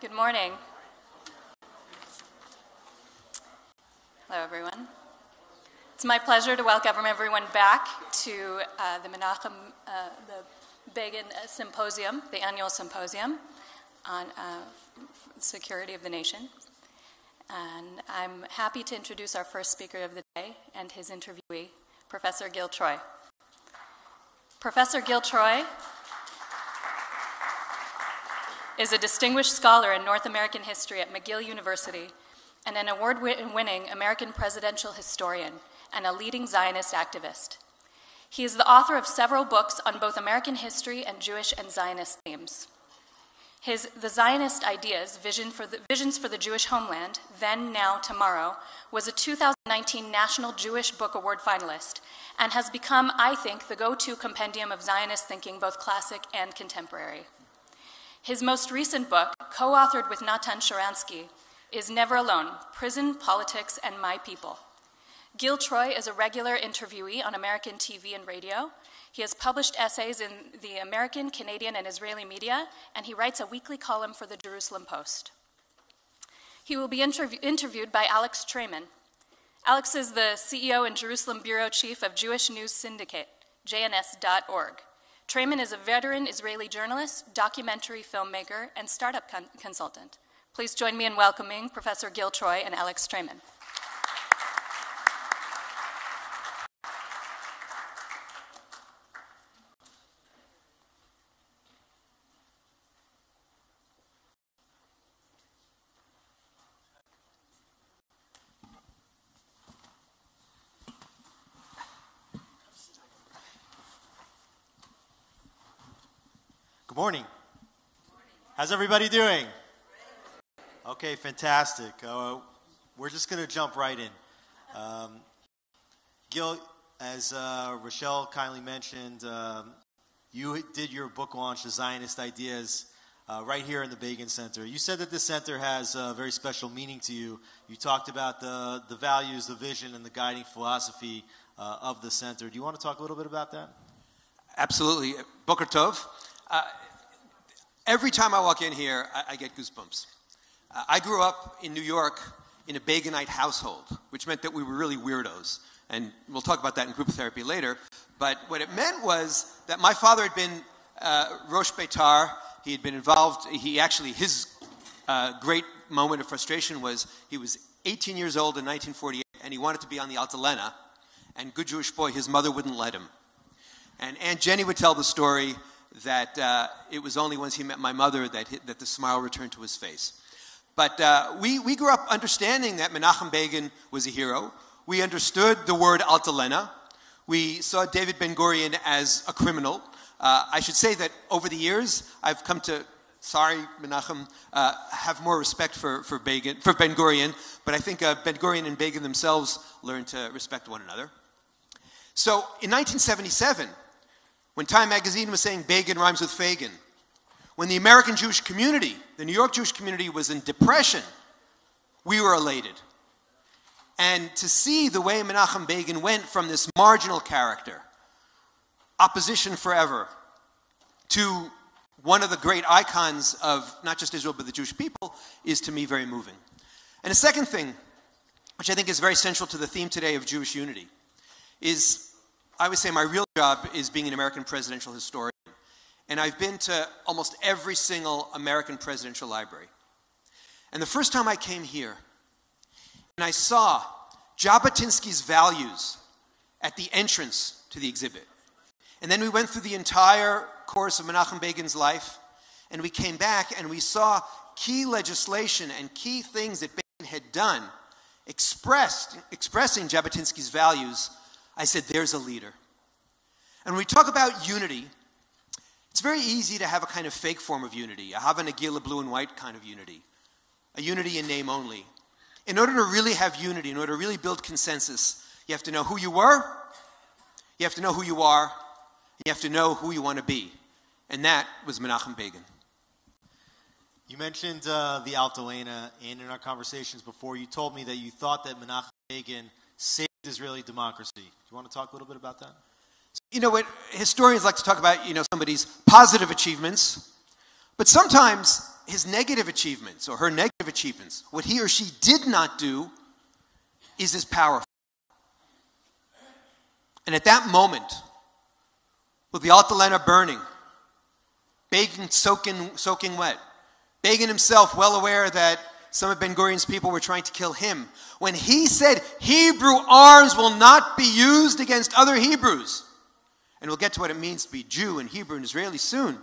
Good morning. Hello, everyone. It's my pleasure to welcome everyone back to the Begin Symposium, the annual symposium on security of the nation. And I'm happy to introduce our first speaker of the day and his interviewee, Professor Gil Troy. Professor Gil Troy is a distinguished scholar in North American history at McGill University and an award-winning American presidential historian and a leading Zionist activist. He is the author of several books on both American history and Jewish and Zionist themes. The Zionist Ideas, Visions for the Jewish Homeland, Then, Now, Tomorrow, was a 2019 National Jewish Book Award finalist and has become, I think, the go-to compendium of Zionist thinking, both classic and contemporary. His most recent book, co-authored with Natan Sharansky, is Never Alone, Prison, Politics, and My People. Gil Troy is a regular interviewee on American TV and radio. He has published essays in the American, Canadian, and Israeli media, and he writes a weekly column for the Jerusalem Post. He will be interviewed by Alex Traiman. Alex is the CEO and Jerusalem Bureau Chief of Jewish News Syndicate, jns.org. Traiman is a veteran Israeli journalist, documentary filmmaker, and startup consultant. Please join me in welcoming Professor Gil Troy and Alex Traiman. Good morning. How's everybody doing? Okay, fantastic. We're just going to jump right in. Gil, as Rochelle kindly mentioned, you did your book launch, The Zionist Ideas, right here in the Begin Center. You said that this center has a very special meaning to you. You talked about the values, the vision, and the guiding philosophy of the center. Do you want to talk a little bit about that? Absolutely. Boker Tov. Every time I walk in here, I get goosebumps. I grew up in New York in a Beginite household, which meant that we were really weirdos. And we'll talk about that in group therapy later. But what it meant was that my father had been Rosh Beitar. He had been involved. His great moment of frustration was he was 18 years old in 1948, and he wanted to be on the Altalena. And good Jewish boy, his mother wouldn't let him. And Aunt Jenny would tell the story that it was only once he met my mother that the smile returned to his face. But we grew up understanding that Menachem Begin was a hero. We understood the word Altalena. We saw David Ben-Gurion as a criminal. I should say that over the years, I've come to, sorry Menachem, have more respect for Ben-Gurion, but I think Ben-Gurion and Begin themselves learned to respect one another. So in 1977, when Time magazine was saying Begin rhymes with Fagin, when the American Jewish community, the New York Jewish community, was in depression, we were elated. And to see the way Menachem Begin went from this marginal character, opposition forever, to one of the great icons of not just Israel but the Jewish people, is to me very moving. And a second thing, which I think is very central to the theme today of Jewish unity, is I would say my real job is being an American presidential historian. And I've been to almost every single American presidential library. And the first time I came here, and I saw Jabotinsky's values at the entrance to the exhibit. And then we went through the entire course of Menachem Begin's life, and we came back and we saw key legislation and key things that Begin had done, expressing Jabotinsky's values. I said, there's a leader. And when we talk about unity, it's very easy to have a kind of fake form of unity, a Hava Nagila blue and white kind of unity, a unity in name only. In order to really have unity, in order to really build consensus, you have to know who you were, you have to know who you are, and you have to know who you want to be. And that was Menachem Begin. You mentioned the Altalena, and in our conversations before, you told me that you thought that Menachem Begin saved Israeli democracy. Do you want to talk a little bit about that? You know what, historians like to talk about, somebody's positive achievements, but sometimes his negative achievements or her negative achievements. What he or she did not do is as powerful. And at that moment, with the Alta Lena burning, Begin soaking wet, Begin himself well aware that some of Ben-Gurion's people were trying to kill him, when he said, Hebrew arms will not be used against other Hebrews, and we'll get to what it means to be Jew and Hebrew and Israeli soon,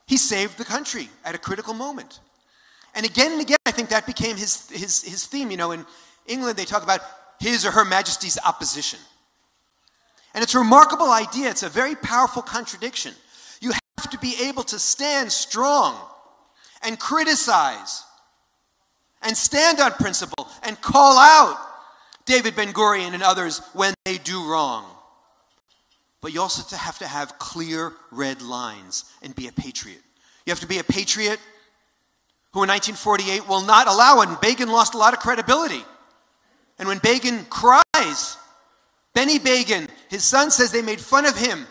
he saved the country at a critical moment. And again, I think that became his theme. You know, in England, they talk about His or Her Majesty's opposition. And it's a remarkable idea. It's a very powerful contradiction. You have to be able to stand strong and criticize and stand on principle and call out David Ben-Gurion and others when they do wrong. But you also have to have clear red lines and be a patriot. You have to be a patriot who in 1948 will not allow it. And Begin lost a lot of credibility. And when Begin cries, Benny Begin, his son, says they made fun of him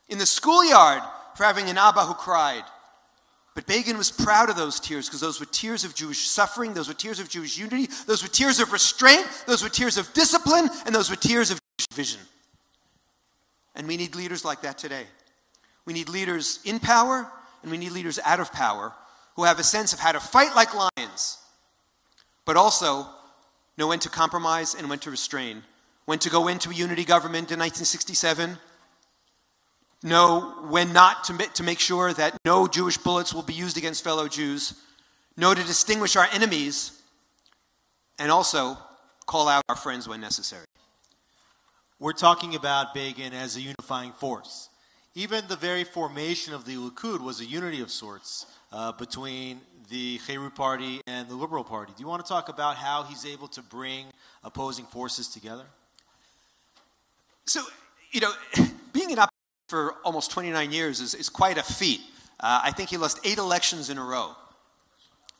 in the schoolyard for having an Abba who cried. But Begin was proud of those tears because those were tears of Jewish suffering, those were tears of Jewish unity, those were tears of restraint, those were tears of discipline, and those were tears of Jewish vision. And we need leaders like that today. We need leaders in power, and we need leaders out of power who have a sense of how to fight like lions, but also know when to compromise and when to restrain, when to go into a unity government in 1967, know when not to make sure that no Jewish bullets will be used against fellow Jews, know to distinguish our enemies, and also call out our friends when necessary. We're talking about Begin as a unifying force. Even the very formation of the Likud was a unity of sorts between the Cherut Party and the Liberal Party. Do you want to talk about how he's able to bring opposing forces together? So, you know, being in opposition for almost 29 years is quite a feat. I think he lost 8 elections in a row.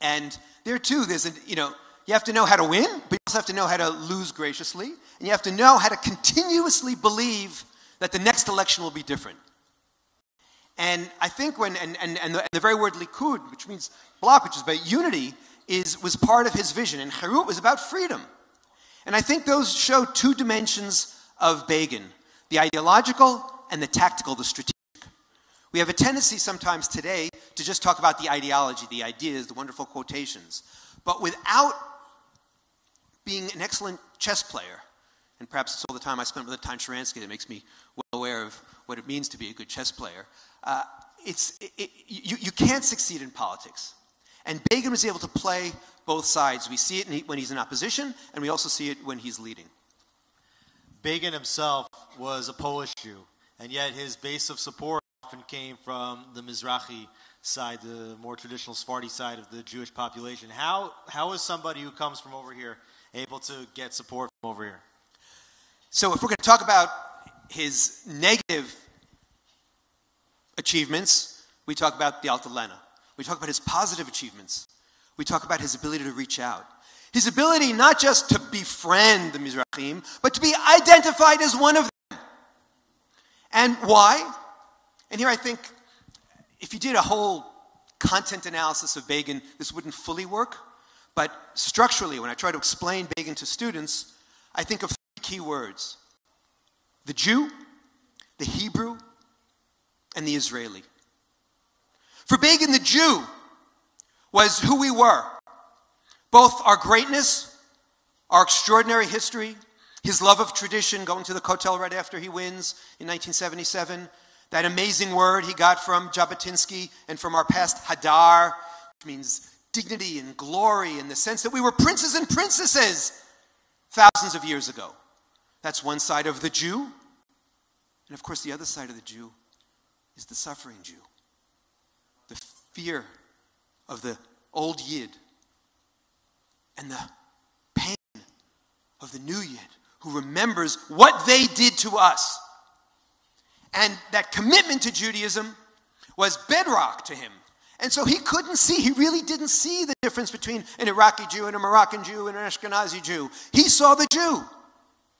And there too, you have to know how to win, but you also have to know how to lose graciously. And you have to know how to continuously believe that the next election will be different. And I think the very word Likud, which means block, which is about unity, was part of his vision. And Cherut was about freedom. And I think those show 2 dimensions of Begin, the ideological and the tactical, the strategic. We have a tendency sometimes today to just talk about the ideology, the ideas, the wonderful quotations. But without being an excellent chess player, and perhaps it's all the time I spent with Tan Sharansky that makes me well aware of what it means to be a good chess player, you can't succeed in politics. And Begin was able to play both sides. We see it when he's in opposition, and we also see it when he's leading. Begin himself was a Polish Jew, and yet his base of support often came from the Mizrahi side, the more traditional Sephardi side of the Jewish population. How is somebody who comes from over here able to get support from over here? So if we're going to talk about his negative achievements, we talk about the Alta Lena. We talk about his positive achievements. We talk about his ability to reach out. His ability not just to befriend the Mizrahim, but to be identified as one of them. And why? And here I think if you did a whole content analysis of Begin, this wouldn't fully work. But structurally, when I try to explain Begin to students, I think of 3 key words: the Jew, the Hebrew, and the Israeli. For Begin, the Jew was who we were. Both our greatness, our extraordinary history, his love of tradition, going to the Kotel right after he wins in 1977, that amazing word he got from Jabotinsky and from our past Hadar, which means dignity and glory in the sense that we were princes and princesses thousands of years ago. That's one side of the Jew. And of course, the other side of the Jew is the suffering Jew. The fear of the old Yid and the pain of the new Yid who remembers what they did to us. And that commitment to Judaism was bedrock to him. And so he really didn't see the difference between an Iraqi Jew and a Moroccan Jew and an Ashkenazi Jew. He saw the Jew,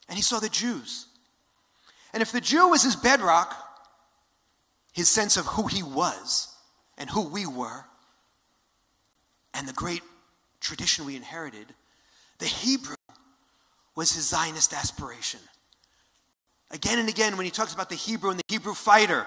and he saw the Jews. And if the Jew was his bedrock, his sense of who he was and who we were, and the great tradition we inherited, the Hebrew was his Zionist aspiration. Again and again, when he talks about the Hebrew and the Hebrew fighter,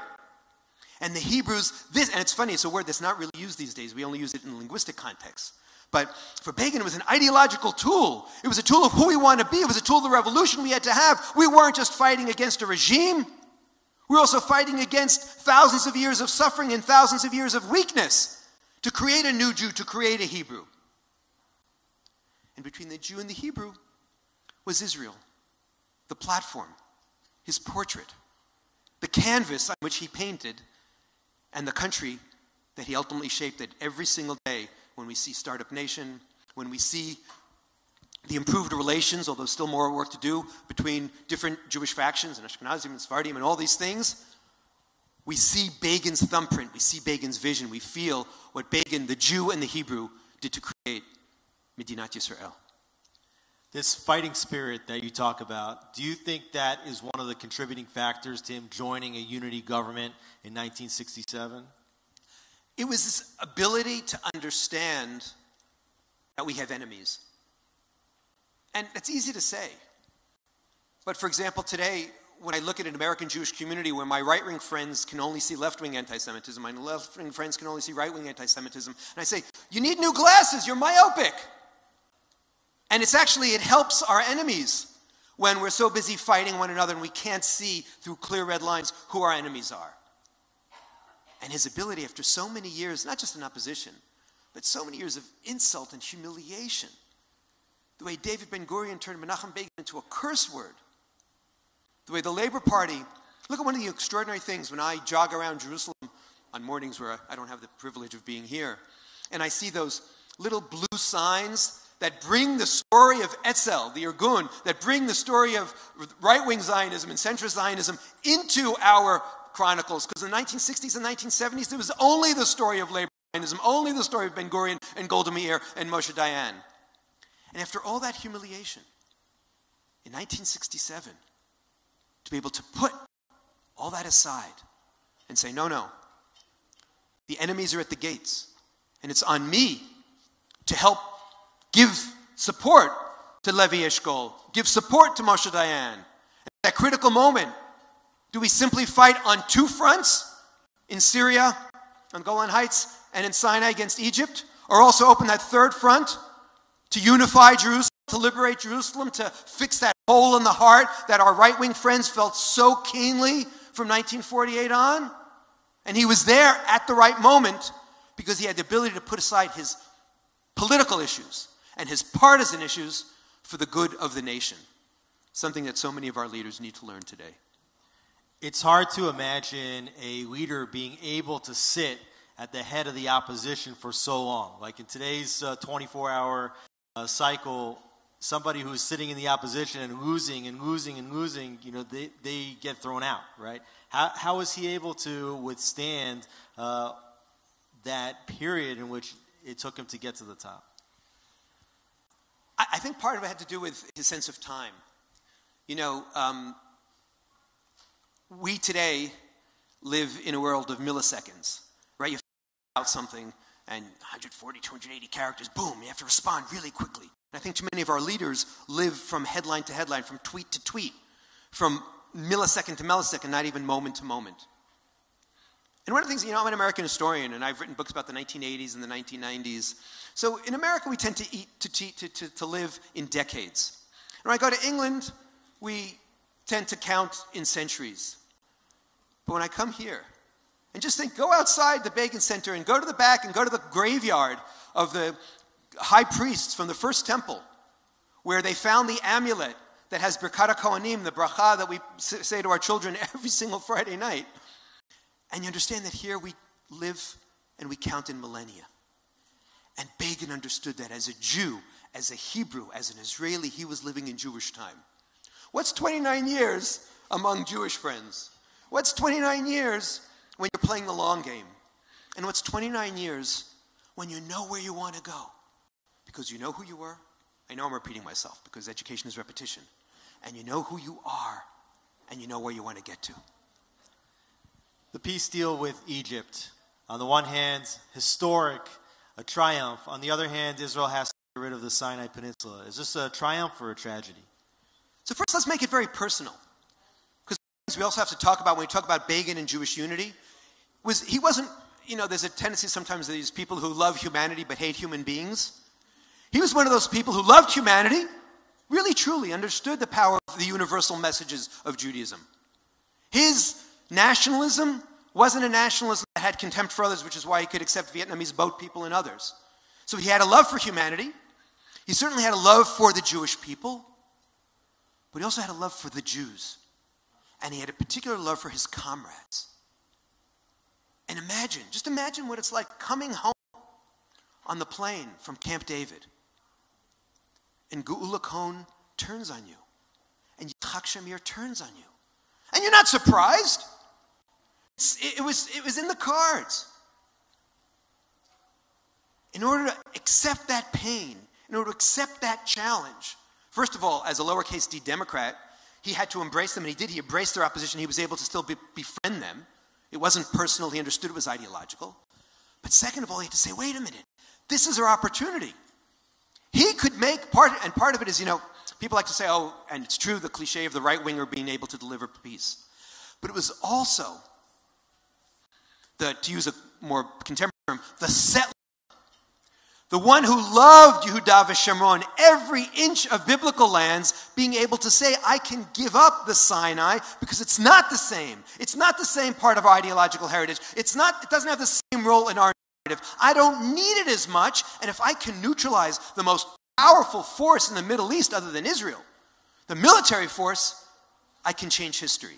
and the Hebrews, and it's funny, it's a word that's not really used these days. We only use it in linguistic context. But for Begin, it was an ideological tool. It was a tool of who we want to be. It was a tool of the revolution we had to have. We weren't just fighting against a regime. We were also fighting against thousands of years of suffering and thousands of years of weakness to create a new Jew, to create a Hebrew. And between the Jew and the Hebrew was Israel, the platform, his portrait, the canvas on which he painted, and the country that he ultimately shaped it every single day when we see Startup Nation, when we see the improved relations, although still more work to do, between different Jewish factions and Ashkenazim and Sephardim and all these things. We see Begin's thumbprint, we see Begin's vision, we feel what Begin, the Jew and the Hebrew, did to create Medinat Yisrael. This fighting spirit that you talk about, do you think that is one of the contributing factors to him joining a unity government in 1967? It was this ability to understand that we have enemies. And it's easy to say. But for example, today, when I look at an American Jewish community where my right-wing friends can only see left-wing anti-Semitism, my left-wing friends can only see right-wing anti-Semitism, and I say, you need new glasses, you're myopic. And it helps our enemies when we're so busy fighting one another and we can't see through clear red lines who our enemies are. And his ability after so many years, not just in opposition, but so many years of insult and humiliation, the way David Ben-Gurion turned Menachem Begin into a curse word, the way the Labor Party, look at one of the extraordinary things when I jog around Jerusalem on mornings where I don't have the privilege of being here, and I see those little blue signs that bring the story of Etzel, the Irgun, that bring the story of right-wing Zionism and centrist Zionism into our chronicles. Because in the 1960s and 1970s, there was only the story of labor Zionism, only the story of Ben-Gurion and Golda Meir and Moshe Dayan. And after all that humiliation, in 1967, to be able to put all that aside and say, no, the enemies are at the gates, and it's on me to help give support to Levi Eshkol, give support to Moshe Dayan. At that critical moment, do we simply fight on two fronts, in Syria, on Golan Heights, and in Sinai against Egypt, or also open that third front to unify Jerusalem, to liberate Jerusalem, to fix that hole in the heart that our right-wing friends felt so keenly from 1948 on? And he was there at the right moment because he had the ability to put aside his political issues and his partisan issues for the good of the nation. Something that so many of our leaders need to learn today. It's hard to imagine a leader being able to sit at the head of the opposition for so long. Like in today's 24-hour cycle, somebody who's sitting in the opposition and losing, they get thrown out, right? How was he able to withstand that period in which it took him to get to the top? I think part of it had to do with his sense of time. We today live in a world of milliseconds, right? You find out something and 140, 280 characters, boom, you have to respond really quickly. And I think too many of our leaders live from headline to headline, from tweet to tweet, from millisecond to millisecond, not even moment to moment. And one of the things, I'm an American historian, and I've written books about the 1980s and the 1990s. So in America, we tend to live in decades. And when I go to England, we tend to count in centuries. But when I come here, and just think, go outside the Begin Center and go to the back and go to the graveyard of the high priests from the first temple, where they found the amulet that has Birkat HaKohanim, the bracha that we say to our children every single Friday night. And you understand that here we live and we count in millennia. And Begin understood that as a Jew, as a Hebrew, as an Israeli, he was living in Jewish time. What's 29 years among Jewish friends? What's 29 years when you're playing the long game? And what's 29 years when you know where you want to go? Because you know who you were. I know I'm repeating myself because education is repetition. And you know who you are, and you know where you want to get to. The peace deal with Egypt, on the one hand, historic, a triumph. On the other hand, Israel has to get rid of the Sinai Peninsula. Is this a triumph or a tragedy? So first, let's make it very personal. Because we also have to talk about, when we talk about Begin and Jewish unity, he wasn't, there's a tendency sometimes of these people who love humanity but hate human beings. He was one of those people who loved humanity, really truly understood the power of the universal messages of Judaism. His nationalism wasn't a nationalism that had contempt for others, which is why he could accept Vietnamese boat people and others. So he had a love for humanity. He certainly had a love for the Jewish people, but he also had a love for the Jews. And he had a particular love for his comrades. And just imagine what it's like coming home on the plane from Camp David. And Geula Cohn turns on you. And Yitzhak Shamir turns on you. And you're not surprised. It was in the cards. In order to accept that pain, in order to accept that challenge, first of all, as a lowercase d Democrat, he had to embrace them, and he did. He embraced their opposition. He was able to still befriend them. It wasn't personal. He understood it was ideological. But second of all, he had to say, wait a minute. This is our opportunity. He could make part of it is, people like to say, and it's true, the cliche of the right-winger being able to deliver peace. But it was also, to use a more contemporary term, the settler. The one who loved Yehuda v'Shomron, every inch of biblical lands, being able to say, I can give up the Sinai because it's not the same. It's not the same part of our ideological heritage. It doesn't have the same role in our narrative. I don't need it as much, and if I can neutralize the most powerful force in the Middle East other than Israel, the military force, I can change history.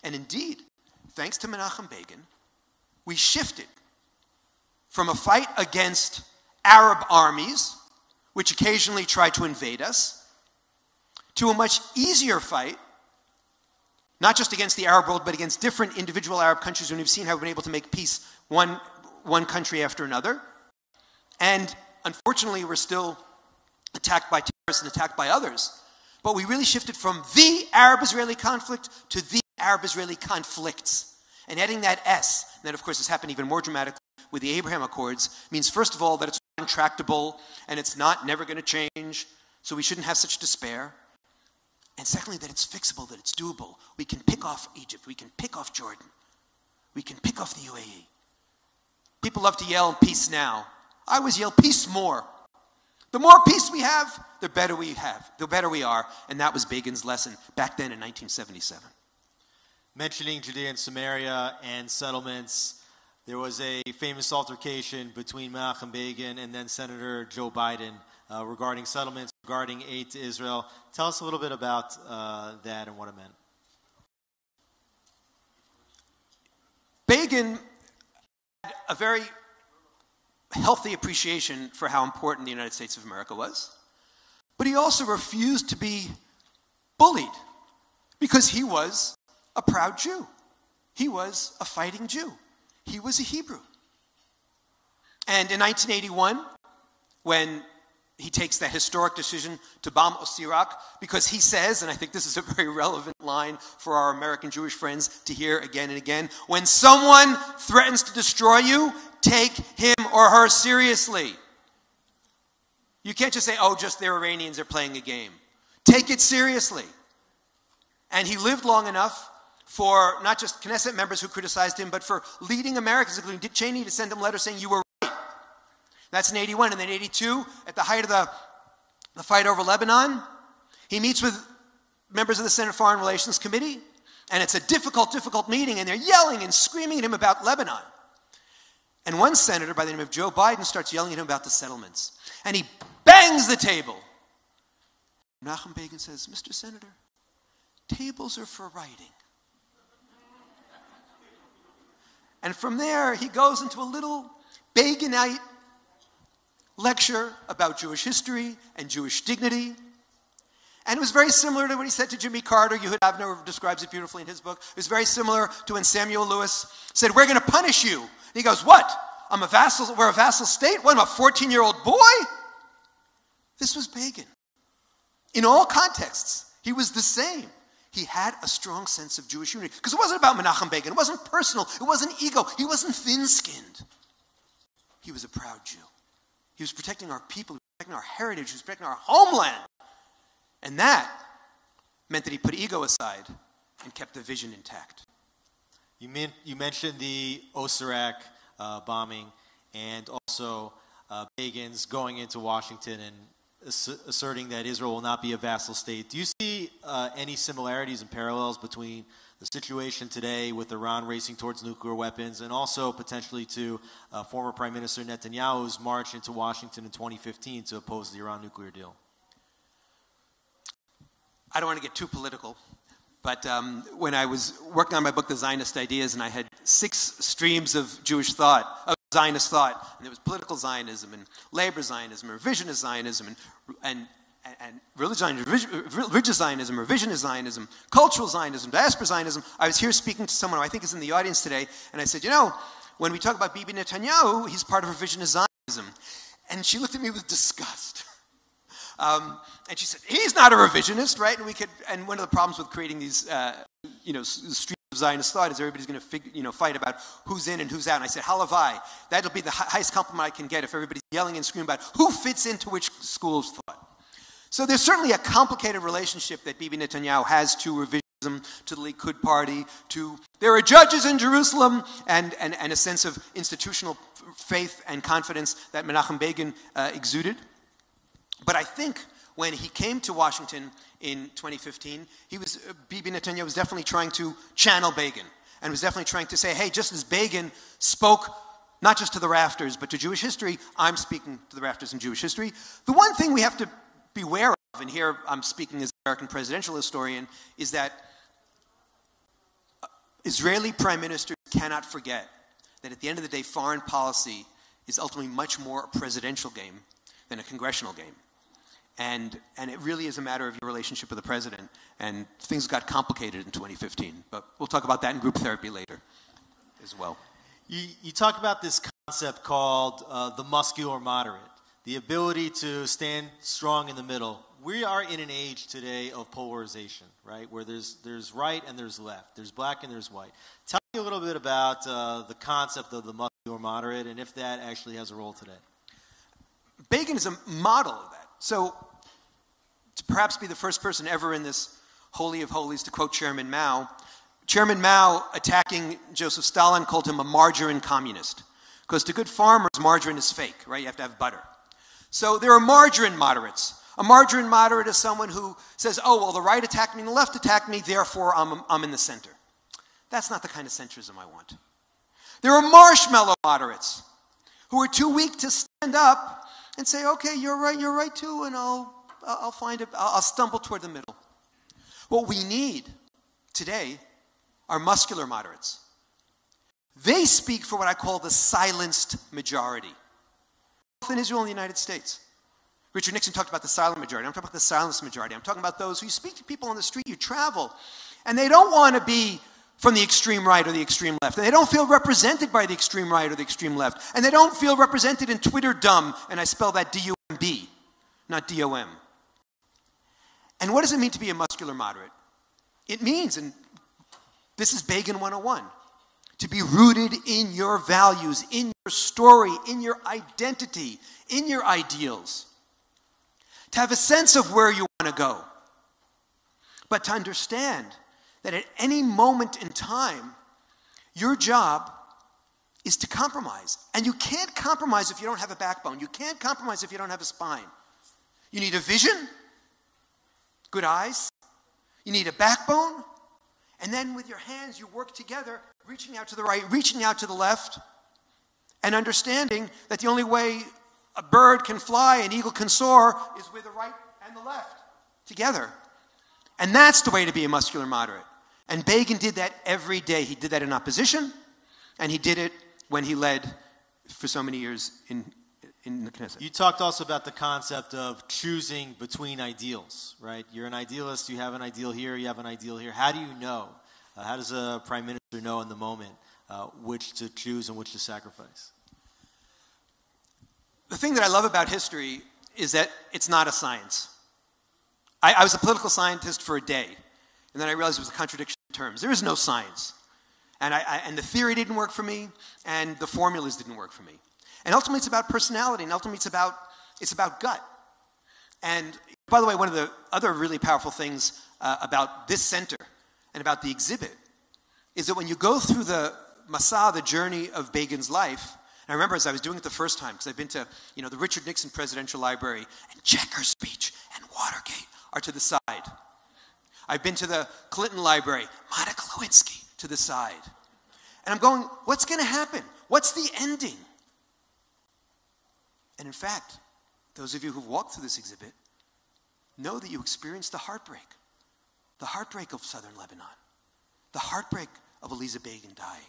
And indeed, thanks to Menachem Begin, we shifted from a fight against Arab armies, which occasionally tried to invade us, to a much easier fight, not just against the Arab world, but against different individual Arab countries, when we've seen how we've been able to make peace one country after another. And unfortunately, we're still attacked by terrorists and attacked by others. But we really shifted from the Arab-Israeli conflict to the Arab-Israeli conflicts. And adding that S, and that of course has happened even more dramatically with the Abraham Accords, means first of all that it's intractable and it's never going to change, so we shouldn't have such despair. And secondly, that it's fixable, that it's doable. We can pick off Egypt, we can pick off Jordan, we can pick off the UAE. People love to yell peace now. I always yell peace more. The more peace we have, the better we are. And that was Begin's lesson back then in 1977. Mentioning Judea and Samaria and settlements, there was a famous altercation between Menachem Begin and then Senator Joe Biden regarding settlements, regarding aid to Israel. Tell us a little bit about that and what it meant. Begin had a very healthy appreciation for how important the United States of America was, but he also refused to be bullied because he was a proud Jew. He was a fighting Jew. He was a Hebrew. And in 1981, when he takes that historic decision to bomb Osirak, because he says, and I think this is a very relevant line for our American Jewish friends to hear again and again, when someone threatens to destroy you, take him or her seriously. You can't just say, just they're Iranians, they're playing a game. Take it seriously. And he lived long enough for not just Knesset members who criticized him, but for leading Americans, including Dick Cheney, to send him letters saying, you were right. That's in 81. And then 82, at the height of the fight over Lebanon, he meets with members of the Senate Foreign Relations Committee, and it's a difficult meeting, and they're yelling and screaming at him about Lebanon. And one senator by the name of Joe Biden starts yelling at him about the settlements. And he bangs the table. Menachem Begin says, Mr. Senator, tables are for writing. And from there, he goes into a little Beginite lecture about Jewish history and Jewish dignity. And it was very similar to what he said to Jimmy Carter. Ehud Avner describes it beautifully in his book. It was very similar to when Samuel Lewis said, we're going to punish you. And he goes, what? We're a vassal state? What, I'm a 14-year-old boy? This was Begin. In all contexts, he was the same. He had a strong sense of Jewish unity. Because it wasn't about Menachem Begin. It wasn't personal. It wasn't ego. He wasn't thin-skinned. He was a proud Jew. He was protecting our people, he was protecting our heritage, he was protecting our homeland. And that meant that he put ego aside and kept the vision intact. You mentioned the Osirak bombing and also Begin's going into Washington and asserting that Israel will not be a vassal state. Do you see any similarities and parallels between the situation today with Iran racing towards nuclear weapons and also potentially to former Prime Minister Netanyahu's march into Washington in 2015 to oppose the Iran nuclear deal? I don't want to get too political, but when I was working on my book, The Zionist Ideas, and I had 6 streams of Jewish thought, of Zionist thought, and there was political Zionism and labor Zionism, revisionist Zionism, and religious Zionism, revisionist Zionism, cultural Zionism, diaspora Zionism. I was here speaking to someone who I think is in the audience today, and I said, you know, when we talk about Bibi Netanyahu, he's part of revisionist Zionism. And she looked at me with disgust. And she said, he's not a revisionist, right? And one of the problems with creating these, streams of Zionist thought is everybody's going to fight about who's in and who's out. And I said, halavai, that'll be the highest compliment I can get if everybody's yelling and screaming about who fits into which school of thought. So there's certainly a complicated relationship that Bibi Netanyahu has to revisionism, to the Likud party, to there are judges in Jerusalem, and a sense of institutional faith and confidence that Menachem Begin exuded. But I think when he came to Washington in 2015, Bibi Netanyahu was definitely trying to channel Begin, and was definitely trying to say, hey, just as Begin spoke not just to the rafters, but to Jewish history, I'm speaking to the rafters in Jewish history. The one thing we have to beware of, and here I'm speaking as an American presidential historian, is that Israeli prime ministers cannot forget that at the end of the day, foreign policy is ultimately much more a presidential game than a congressional game. And it really is a matter of your relationship with the president. And things got complicated in 2015. But we'll talk about that in group therapy later as well. You talk about this concept called the muscular moderate, the ability to stand strong in the middle. We are in an age today of polarization, right, where there's right and there's left. There's black and there's white. Tell me a little bit about the concept of the muscular moderate and if that actually has a role today. Begin is a model of that. So to perhaps be the first person ever in this Holy of Holies to quote Chairman Mao attacking Joseph Stalin called him a margarine communist. Because to good farmers, margarine is fake, right? You have to have butter. So there are margarine moderates. A margarine moderate is someone who says, oh, well, the right attacked me and the left attacked me, therefore I'm in the center. That's not the kind of centrism I want. There are marshmallow moderates who are too weak to stand up and say, okay, you're right too, and I'll stumble toward the middle. What we need today are muscular moderates. They speak for what I call the silenced majority. Both in Israel and the United States. Richard Nixon talked about the silent majority. I'm talking about the silenced majority. I'm talking about those who you speak to people on the street, you travel, and they don't want to be from the extreme right or the extreme left. And they don't feel represented by the extreme right or the extreme left. And they don't feel represented in Twitter dumb, and I spell that D-U-M-B, not D-O-M. And what does it mean to be a muscular moderate? It means, and this is Begin 101, to be rooted in your values, in your story, in your identity, in your ideals. To have a sense of where you want to go. But to understand that at any moment in time, your job is to compromise. And you can't compromise if you don't have a backbone. You can't compromise if you don't have a spine. You need a vision, good eyes. You need a backbone. And then with your hands, you work together, reaching out to the right, reaching out to the left, and understanding that the only way a bird can fly, an eagle can soar, is with the right and the left together. And that's the way to be a muscular moderate. And Begin did that every day. He did that in opposition, and he did it when he led for so many years in the Knesset. You talked also about the concept of choosing between ideals, right? You're an idealist, you have an ideal here, you have an ideal here. How do you know? How does a prime minister know in the moment which to choose and which to sacrifice? The thing that I love about history is that it's not a science. I was a political scientist for a day, and then I realized it was a contradiction of terms. There is no science. And the theory didn't work for me, and the formulas didn't work for me. And ultimately it's about personality, and ultimately it's about gut. And by the way, one of the other really powerful things about this center and about the exhibit is that when you go through the Masa, the journey of Begin's life, and I remember as I was doing it the first time, because I've been to the Richard Nixon Presidential Library, and Checker's speech and Watergate are to the side. I've been to the Clinton Library, Monica Lewinsky to the side. And I'm going, what's going to happen? What's the ending? And in fact, those of you who've walked through this exhibit know that you experienced the heartbreak of southern Lebanon, the heartbreak of Eliza Begin dying.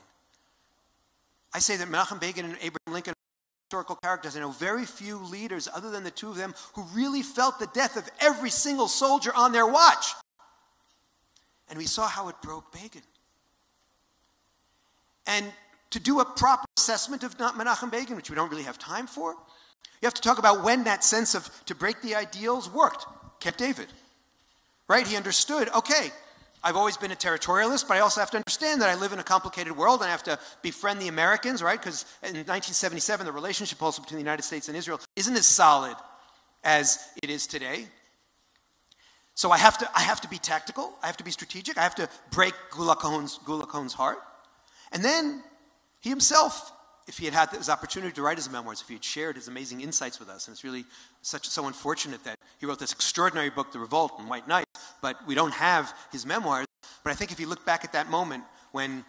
I say that Menachem Begin and Abraham Lincoln are historical characters. I know very few leaders other than the two of them who really felt the death of every single soldier on their watch. And we saw how it broke Begin. And to do a proper assessment of Menachem Begin, which we don't really have time for, you have to talk about when that sense of to break the ideals worked. Camp David, right? He understood, okay, I've always been a territorialist, but I also have to understand that I live in a complicated world and I have to befriend the Americans, right? Because in 1977, the relationship also between the United States and Israel isn't as solid as it is today. So I have to be tactical, I have to be strategic, I have to break Gula Cohen's heart. And then he himself, if he had had this opportunity to write his memoirs, if he had shared his amazing insights with us, and it's really so unfortunate that he wrote this extraordinary book, The Revolt and White Knight, but we don't have his memoirs. But I think if you look back at that moment when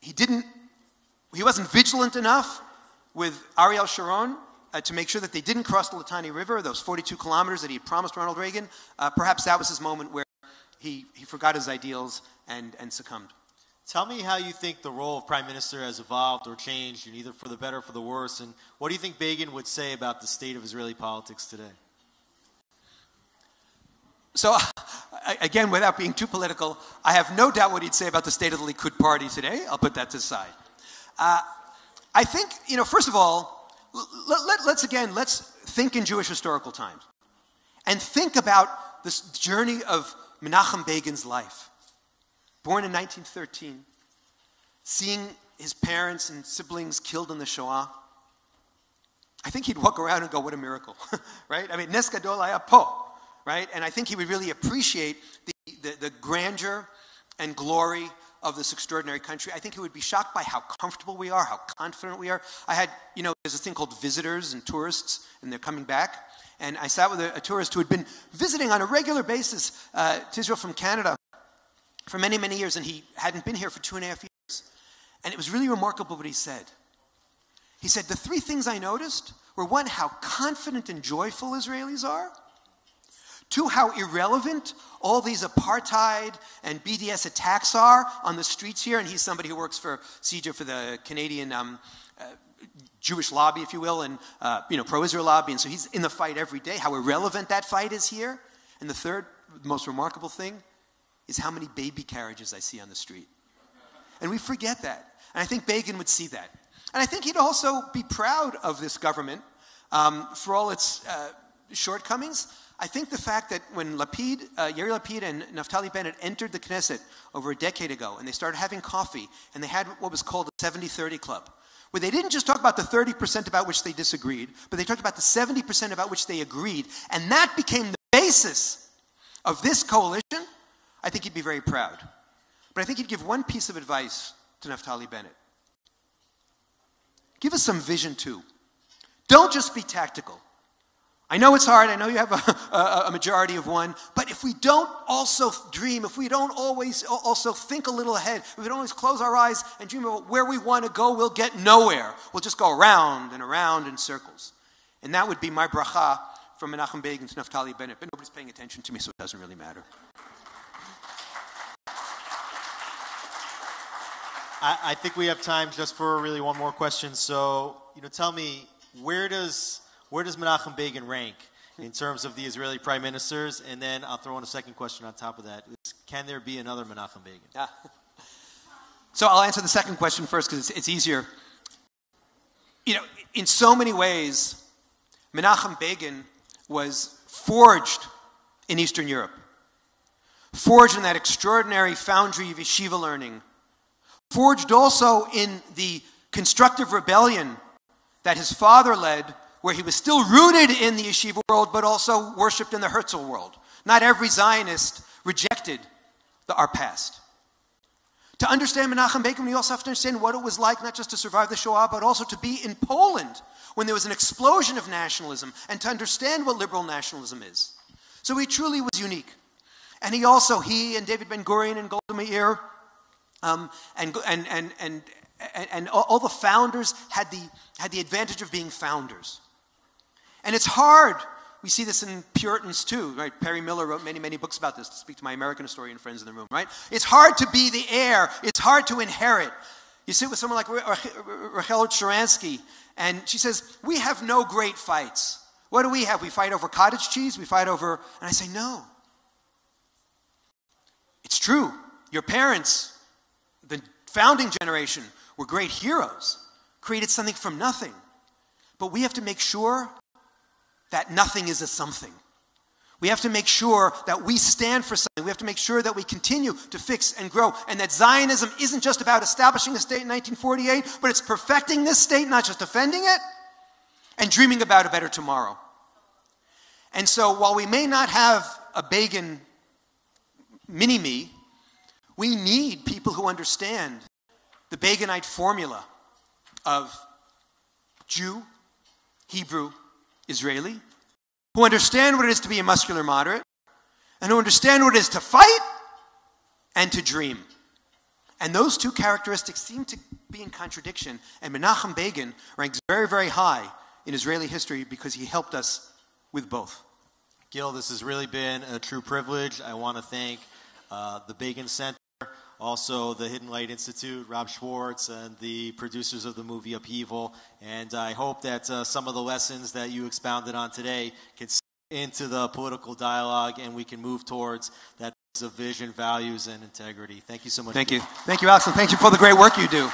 he wasn't vigilant enough with Ariel Sharon to make sure that they didn't cross the Litani River, those 42 kilometers that he had promised Ronald Reagan, perhaps that was his moment where he forgot his ideals and succumbed. Tell me how you think the role of Prime Minister has evolved or changed, either for the better or for the worse, and what do you think Begin would say about the state of Israeli politics today? So, again, without being too political, I have no doubt what he'd say about the state of the Likud party today. I'll put that to the side. I think, first of all, let's think in Jewish historical times and think about this journey of Menachem Begin's life. Born in 1913, seeing his parents and siblings killed in the Shoah, I think he'd walk around and go, what a miracle, right? I mean, Nes Gadol haya po, right? And I think he would really appreciate the grandeur and glory of this extraordinary country. I think he would be shocked by how comfortable we are, how confident we are. I had, there's this thing called visitors and tourists, and they're coming back. And I sat with a tourist who had been visiting on a regular basis to Israel from Canada for many, many years, and he hadn't been here for 2.5 years. And it was really remarkable what he said. He said, the three things I noticed were, one, how confident and joyful Israelis are. Two, how irrelevant all these apartheid and BDS attacks are on the streets here. And he's somebody who works for CJ, for the Canadian Jewish lobby, if you will, and pro-Israel lobby. And so he's in the fight every day, how irrelevant that fight is here. And the third, the most remarkable thing, is how many baby carriages I see on the street. And we forget that. And I think Begin would see that. And I think he'd also be proud of this government for all its shortcomings. I think the fact that when Yair Lapid and Naftali Bennett entered the Knesset over a decade ago, and they started having coffee, and they had what was called a 70-30 club, where they didn't just talk about the 30% about which they disagreed, but they talked about the 70% about which they agreed, and that became the basis of this coalition. I think he'd be very proud. But I think he'd give one piece of advice to Naftali Bennett. Give us some vision too. Don't just be tactical. I know it's hard, I know you have a majority of one, but if we don't also dream, if we don't always also think a little ahead, if we don't always close our eyes and dream about where we want to go, we'll get nowhere. We'll just go around and around in circles. And that would be my bracha from Menachem Begin to Naftali Bennett, but nobody's paying attention to me, so it doesn't really matter. I think we have time just for really one more question. So, tell me, where does Menachem Begin rank in terms of the Israeli prime ministers? And then I'll throw in a second question on top of that. Can there be another Menachem Begin? Yeah. So I'll answer the second question first because it's easier. In so many ways, Menachem Begin was forged in Eastern Europe. Forged in that extraordinary foundry of yeshiva learning. Forged also in the constructive rebellion that his father led, where he was still rooted in the yeshiva world, but also worshipped in the Herzl world. Not every Zionist rejected our past. To understand Menachem Begin, we also have to understand what it was like not just to survive the Shoah, but also to be in Poland when there was an explosion of nationalism, and to understand what liberal nationalism is. So he truly was unique. And he and David Ben-Gurion and Golda Meir, and all the founders had the advantage of being founders. And it's hard. We see this in Puritans too, right? Perry Miller wrote many, many books about this, to speak to my American historian friends in the room, right? It's hard to be the heir. It's hard to inherit. You sit with someone like Rachel Sharansky, and she says, we have no great fights. What do we have? We fight over cottage cheese? We fight over... And I say, no. It's true. Your parents, the founding generation, were great heroes, created something from nothing. But we have to make sure that nothing is a something. We have to make sure that we stand for something. We have to make sure that we continue to fix and grow, and that Zionism isn't just about establishing a state in 1948, but it's perfecting this state, not just defending it, and dreaming about a better tomorrow. And so while we may not have a Begin mini-me, we need people who understand the Beginite formula of Jew, Hebrew, Israeli, who understand what it is to be a muscular moderate, and who understand what it is to fight and to dream. And those two characteristics seem to be in contradiction, and Menachem Begin ranks very, very high in Israeli history because he helped us with both. Gil, this has really been a true privilege. I want to thank the Begin Center, also the Hidden Light Institute, Rob Schwartz, and the producers of the movie Upheaval. And I hope that some of the lessons that you expounded on today can sit into the political dialogue, and we can move towards that of vision, values, and integrity. Thank you so much. Thank you. Thank you, Alex, and thank you for the great work you do.